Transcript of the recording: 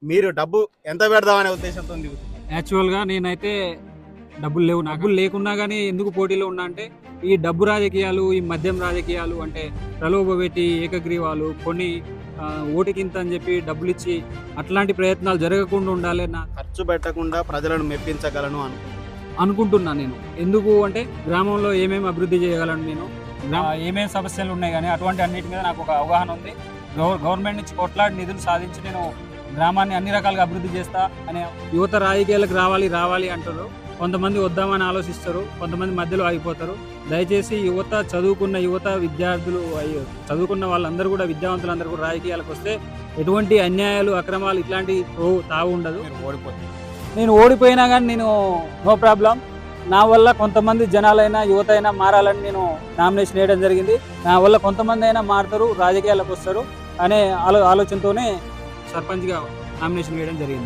మీరు డబ్బు ఎంత పెడదామనే ఉద్దేశంతో దిగుతున్నారు? యాక్చువల్‌గా నేనైతే డబ్బులు లేవు. డబ్బులు లేకున్నా గానీ ఎందుకు పోటీలో ఉన్నా అంటే, ఈ డబ్బు రాజకీయాలు, ఈ మద్యం రాజకీయాలు అంటే ప్రలోభపెట్టి ఏకగ్రీవాలు కొన్ని ఓటుకింత అని చెప్పి డబ్బులిచ్చి అట్లాంటి ప్రయత్నాలు జరగకుండా ఉండాలి ఖర్చు పెట్టకుండా ప్రజలను మెప్పించగలను అనుకుంటున్నా నేను. ఎందుకు అంటే గ్రామంలో ఏమేమి అభివృద్ధి చేయగలను నేను, ఏమేమి సమస్యలు ఉన్నాయి గానీ అటువంటి అన్నిటి మీద నాకు ఒక అవగాహన ఉంది. గవర్నమెంట్ నుంచి కొట్లాడి నిధులు సాధించి నేను గ్రామాన్ని అన్ని రకాలుగా అభివృద్ధి చేస్తా అనే యువత రాజకీయాలకు రావాలి అంటారు. కొంతమంది వద్దామని ఆలోచిస్తారు, కొంతమంది మధ్యలో ఆగిపోతారు. దయచేసి యువత, చదువుకున్న యువత, విద్యార్థులు, చదువుకున్న వాళ్ళందరూ కూడా, విద్యావంతులందరూ కూడా రాజకీయాలకు వస్తే ఎటువంటి అన్యాయాలు, అక్రమాలు ఇట్లాంటి తావు ఉండదు. నేను ఓడిపోయినా కానీ నేను నో ప్రాబ్లం. నా వల్ల కొంతమంది జనాలైనా, యువత అయినా మారాలని నేను నామినేషన్ వేయడం జరిగింది. నా వల్ల కొంతమంది అయినా మారుతారు, రాజకీయాలకు వస్తారు అనే ఆలోచనతోనే సర్పంచ్గా నామినేషన్ వేయడం జరిగింది.